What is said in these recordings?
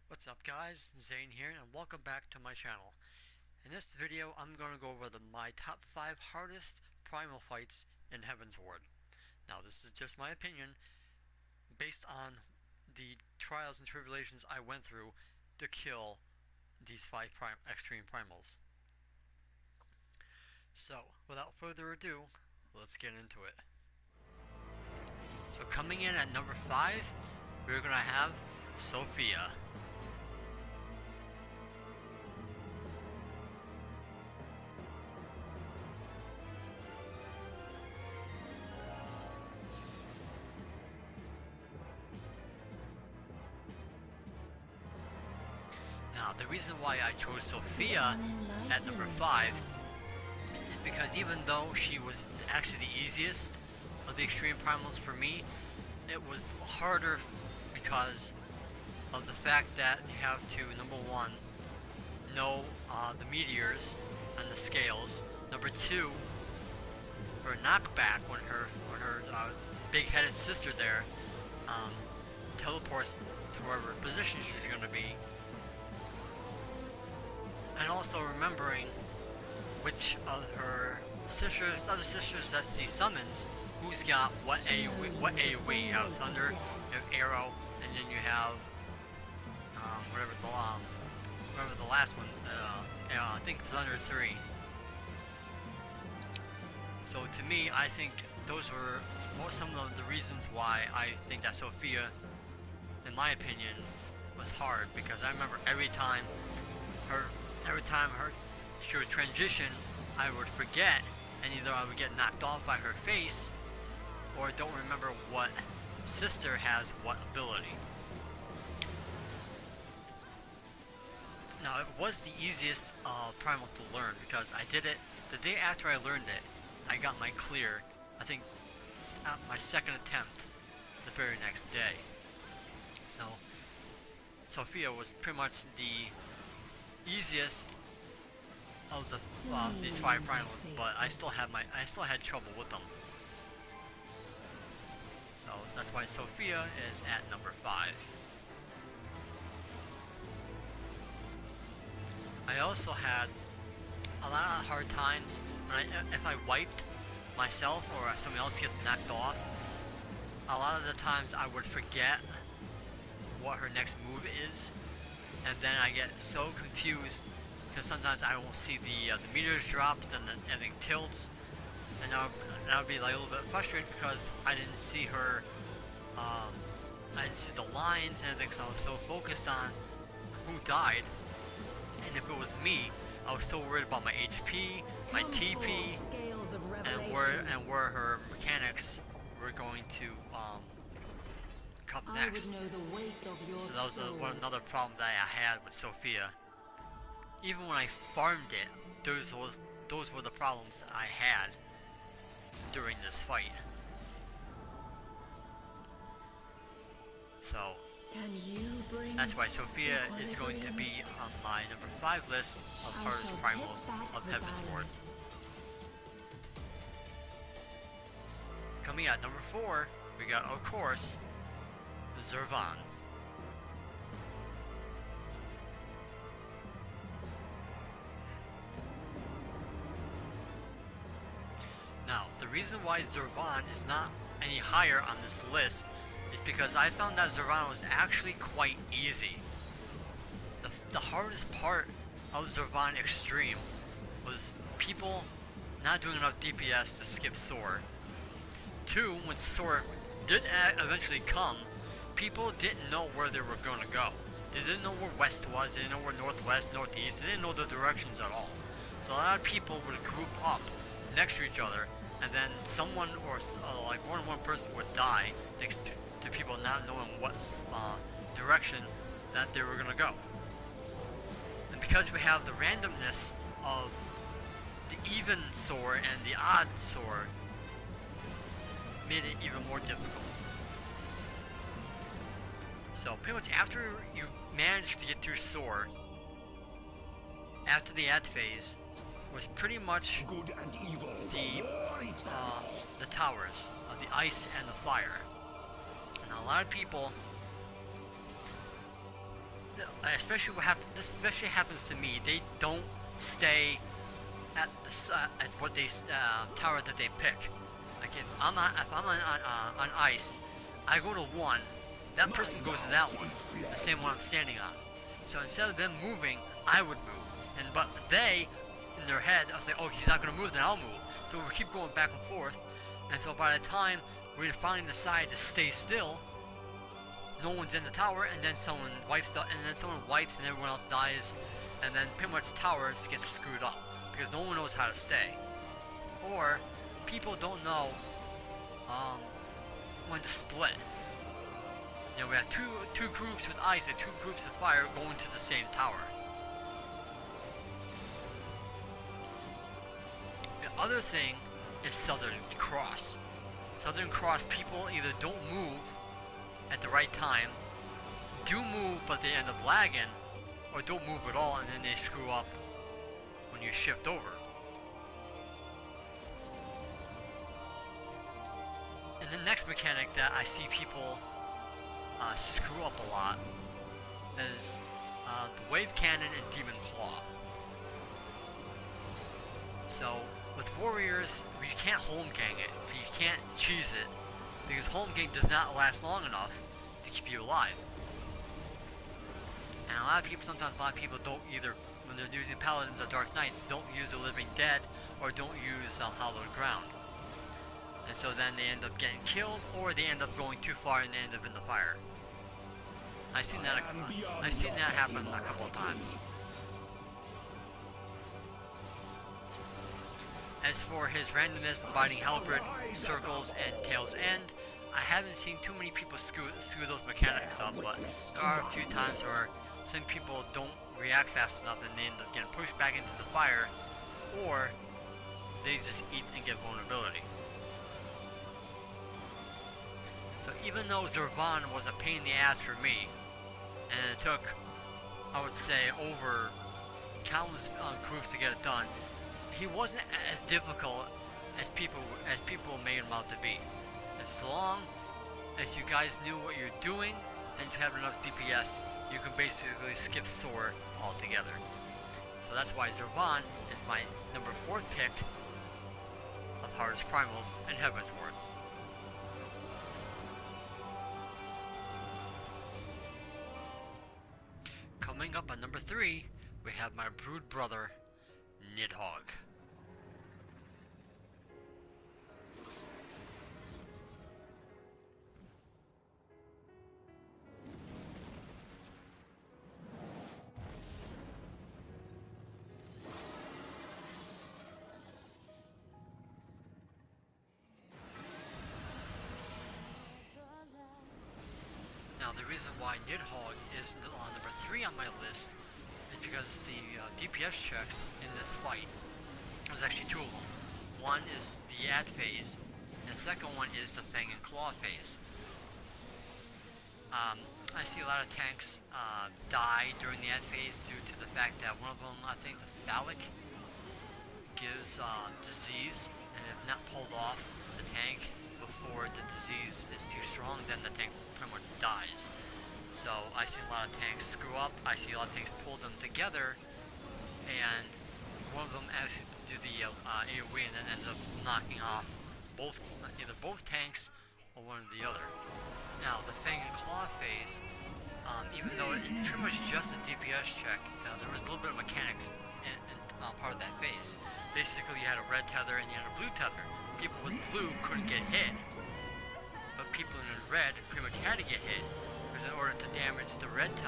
What's up guys, Zane here and welcome back to my channel. In this video I'm going to go over my top 5 hardest primal fights in Heavensward. Now this is just my opinion based on the trials and tribulations I went through to kill these 5 extreme primals. So without further ado, let's get into it. So coming in at number 5, we're going to have Sophia. Now, the reason why I chose Sophia at number 5 is because even though she was actually the easiest of the extreme primals for me, it was harder because of the fact that you have to, number 1, know the meteors and the scales. Number 2, her knockback when her big-headed sister there teleports to wherever position she's going to be. And also remembering which of her other sisters that she summons, who's got what AoE. You have Thunder, you have Arrow, and then you have whatever the last one. I think Thunder 3. So to me, I think those were some of the reasons why I think that Sophia, in my opinion, was hard, because I remember every time she would transition, I would forget, and either I would get knocked off by her face, or don't remember what sister has what ability. Now, it was the easiest primal to learn, because I did it the day after I learned it. I got my clear, I think, at my second attempt the very next day. So, Sophia was pretty much the easiest of these 5 primals, but I still had trouble with them. So that's why Sophia is at number 5. I also had a lot of hard times when if I wiped myself or somebody else gets knocked off. A lot of the times I would forget what her next move is, and then I get so confused because sometimes I won't see the meters drop, then everything tilts, and I would be like a little bit frustrated because I didn't see her, I didn't see the lines and everything, so I was so focused on who died, and if it was me, I was so worried about my HP, my TP, and where her mechanics were going to come next. So that was another problem that I had with Sophia. Even when I farmed it, those were the problems that I had during this fight. So that's why Sophia is going to be on my number 5 list of hardest primals of Heavensward. Coming at number 4, we got, of course, Ravana. Now, the reason why Ravana is not any higher on this list is because I found that Ravana was actually quite easy. The hardest part of Ravana Extreme was people not doing enough DPS to skip Soar. 2, when Soar did eventually come, people didn't know where they were going to go. They didn't know where west was, they didn't know where northwest, northeast, they didn't know the directions at all. So a lot of people would group up next to each other, and then someone or like more than one person would die thanks to people not knowing what direction that they were going to go. And because we have the randomness of the even Soar and the odd Soar, made it even more difficult. So pretty much after you managed to get through Soar, after the ad phase, was pretty much good and evil. The towers of the ice and the fire. And a lot of people especially this especially happens to me. They don't stay at at what they tower that they pick. Like if I'm on ice, I go to one. That person goes to that one, the same one I'm standing on. So instead of them moving, I would move. But they, in their head, I was like, oh, he's not gonna move, then I'll move. So we keep going back and forth. And so by the time we finally decide to stay still, no one's in the tower, and then someone wipes and everyone else dies, and then pretty much towers get screwed up because no one knows how to stay, or people don't know when to split. You know, we have two groups with ice and two groups of fire going to the same tower. The other thing is Southern Cross. Southern Cross people either don't move at the right time, do move but they end up lagging, or don't move at all and then they screw up when you shift over. And the next mechanic that I see people screw up a lot is the Wave Cannon and Demon Claw. So with warriors, you can't home gang it, so you can't cheese it, because home gang does not last long enough to keep you alive. And a lot of people don't either, when they're using Paladins or Dark Knights, don't use the Living Dead or don't use Hallowed Ground. And so then they end up getting killed, or they end up going too far and they end up in the fire. I've seen that happen a couple of times. As for his randomness, Biting Halberd, Circles, and Tail's End, I haven't seen too many people screw those mechanics up, but there are a few times where some people don't react fast enough and they end up getting pushed back into the fire, or they just eat and get vulnerability. So even though Zervan was a pain in the ass for me, and it took, I would say, over countless groups to get it done, he wasn't as difficult as people made him out to be. As long as you guys knew what you're doing and you have enough DPS, you can basically skip Soar altogether. So that's why Zervan is my number 4 pick of hardest primals and Heavensward. Coming up on number 3, we have my brood brother, Nidhogg. Now the reason why Nidhogg is number 3 on my list is because the DPS checks in this fight, there's actually 2 of them. One is the ad phase, and the second one is the Fang and Claw phase. I see a lot of tanks die during the ad phase due to the fact that one of them, I think the Phallic, gives disease, and if not pulled off the tank before the disease is too strong, then the tank pretty much dies. So I see a lot of tanks screw up, I see a lot of tanks pull them together, and one of them actually do the AoE and then ends up knocking off either both tanks or one or the other. Now the Fang and Claw phase, even though it's pretty much just a DPS check, there was a little bit of mechanics in part of that phase. Basically you had a red tether and you had a blue tether. People with blue couldn't get hit, but people in red pretty much had to get hit, because in order to damage the red thing,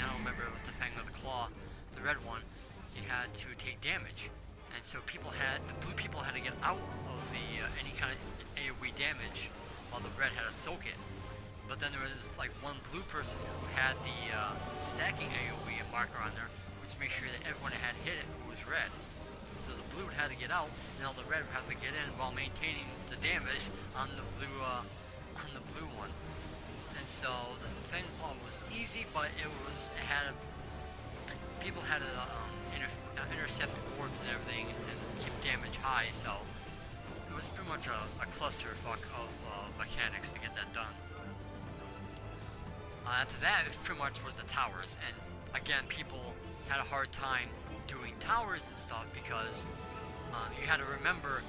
I don't remember, it was the Fang or the Claw, the red one, you had to take damage. And so the blue people had to get out of the any kind of AoE damage, while the red had to soak it. But then there was like one blue person who had the stacking AoE marker on there, which made sure that everyone that had hit it who was red. So the blue would have to get out, and all the red would have to get in while maintaining the damage on the blue one. And so the Fang Claw was easy, but people had to intercept orbs and everything and keep damage high. So it was pretty much a clusterfuck of mechanics to get that done. After that, it pretty much was the towers, and again, people had a hard time doing towers and stuff because you had to remember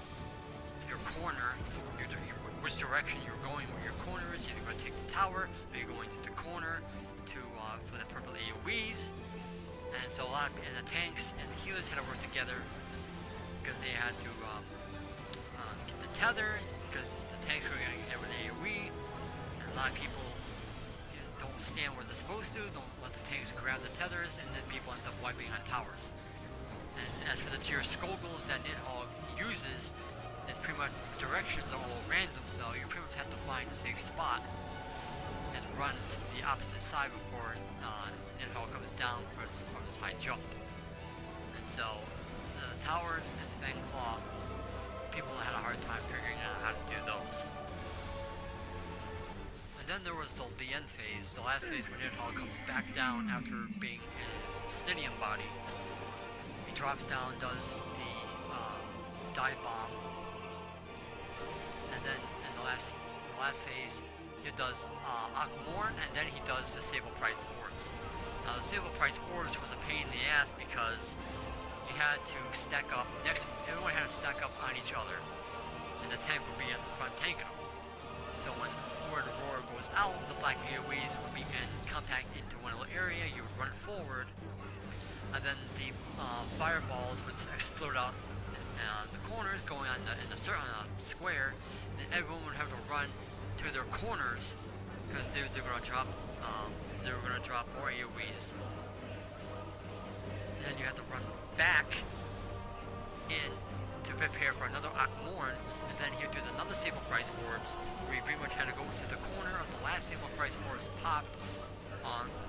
your corner, which direction you're going, where your corner is. You're going to take the tower, or you're going to the corner to for the purple AoEs. And so and the tanks and the healers had to work together because they had to get the tether, because the tanks were going to get with AoE, and a lot of people don't stand where they're supposed to, don't let the tanks grab the tethers, and then people end up wiping on towers. And as for the tier Skogls that Nidhogg uses, it's pretty much the directions are all random, so you pretty much have to find a safe spot and run to the opposite side before Nidhogg comes down from his high jump. And so the towers and Fang Claw, people had a hard time figuring out how to do those. And then there was the end phase, the last phase where Nidhogg comes back down after being in his Stidium body. He drops down, does the dive bomb, and then in the last phase, he does Akmorn, and then he does the Sable Price Orbs. Now the Sable Price Orbs was a pain in the ass because you had to stack up everyone had to stack up on each other, and the tank would be in the front tanking them. So when Forward Roar goes out, the black AoEs would be in contact into one little area, you would run forward, and then the fireballs would explode out the corners going on in a certain square, and everyone would have to run to their corners because they were going to drop more AoEs. And then you have to run back in to prepare for another Akmorn, and then he'll do another Sable Price Orbs, where you pretty much had to go to the corner of the last Sable Price Orbs popped,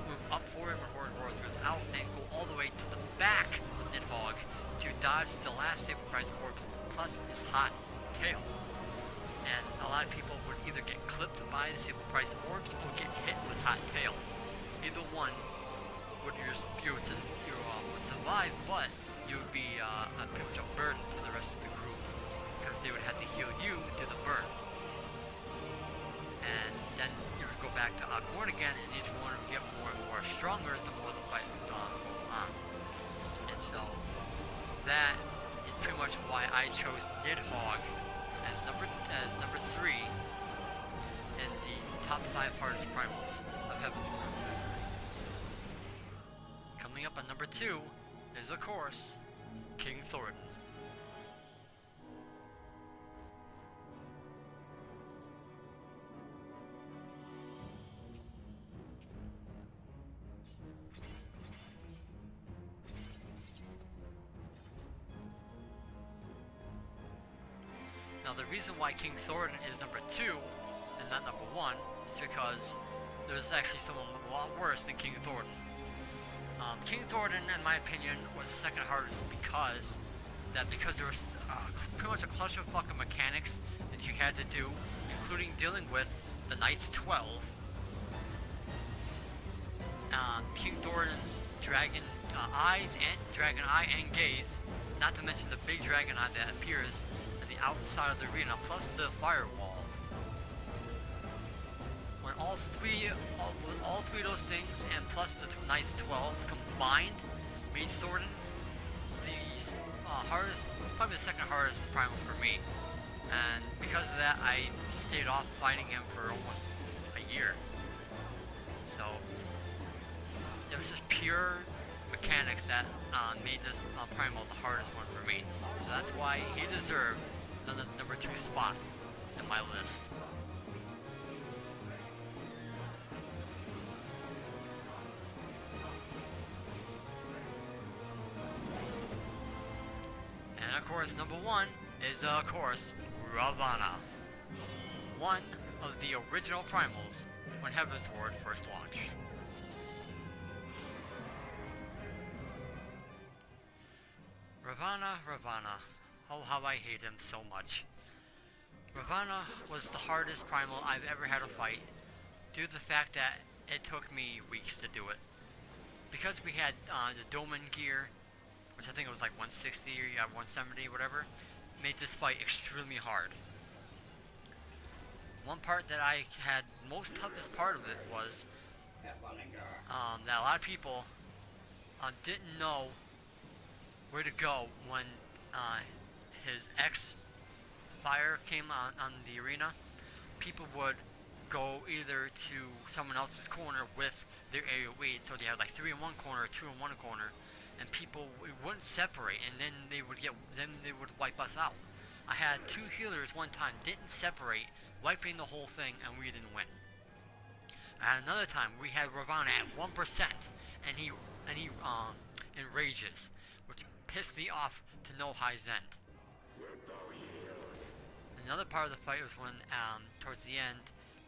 move up forward when Horde Roars goes out, and go all the way to the back of Nidhogg to dodge the last Sable Price Orbs plus his hot tail. And a lot of people would either get clipped by the Sable Price Orbs or get hit with hot tail. Either one would survive, but you would be pretty much a burden to the rest of the group because they would have to heal you and do the burn. And then you would go back to Akmorn again, and each one would get more and more stronger the more the fight goes on. And so that is pretty much why I chose Nidhogg as number 3 in the top 5 hardest primals of Heavensward. Coming up on number 2 is, of course, King Thoradin. Now the reason why King Thoradin is number 2 and not number 1 is because there's actually someone a lot worse than King Thoradin. King Thoradin, in my opinion, was the second hardest because there was pretty much a clusterfuck of mechanics that you had to do, including dealing with the Knight's 12, King Thoradin's Dragon Eyes and Dragon Eye and Gaze, not to mention the big Dragon Eye that appears on the outside of the arena, plus the firewall. When all three of those things, and plus the Knight's 12 combined, made Thoradin the hardest, probably the second hardest primal for me. And because of that, I stayed off fighting him for almost a year. So it was just pure mechanics that made this primal the hardest one for me. So that's why he deserved the number 2 spot in my list. And of course, number 1 is, of course, Ravana, one of the original primals when Heavensward first launched. Ravana, oh how I hate him so much. Ravana was the hardest primal I've ever had to fight, due to the fact that it took me weeks to do it. Because we had the Doman gear, which I think it was like 160 or 170, whatever, made this fight extremely hard. One part that I had most toughest part of it was that a lot of people didn't know where to go when his X fire came on the arena. People would go either to someone else's corner with their AoE, so they had like 3 in one corner, 2 in one corner, and people wouldn't separate, and then they would wipe us out. I had 2 healers one time didn't separate, wiping the whole thing, and we didn't win. And another time we had Ravana at 1%, and he enrages, which pissed me off to no high's end. Another part of the fight was when towards the end,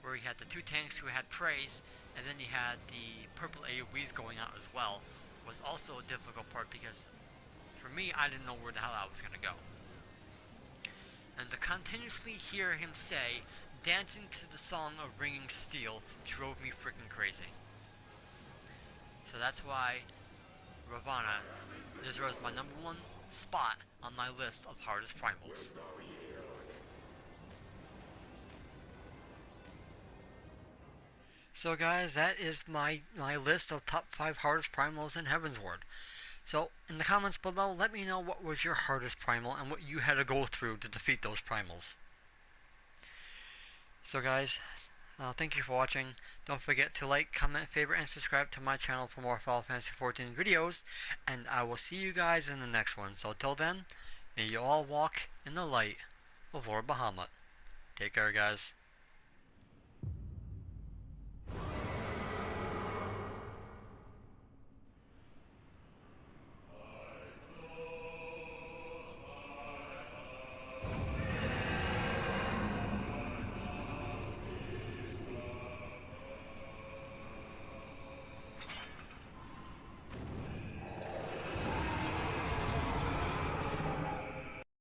where he had the 2 tanks who had praise, and then he had the purple AoEs going out as well, was also a difficult part because for me, I didn't know where the hell I was gonna go. And to continuously hear him say, dancing to the song of Ringing Steel, drove me freaking crazy. So that's why Ravana deserves my #1 spot on my list of hardest primals. So guys, that is my list of top 5 hardest primals in Heavensward. So in the comments below, let me know what was your hardest primal and what you had to go through to defeat those primals. So guys, thank you for watching. Don't forget to like, comment, favorite, and subscribe to my channel for more Final Fantasy XIV videos. And I will see you guys in the next one. So till then, may you all walk in the light of Lord Bahamut. Take care guys.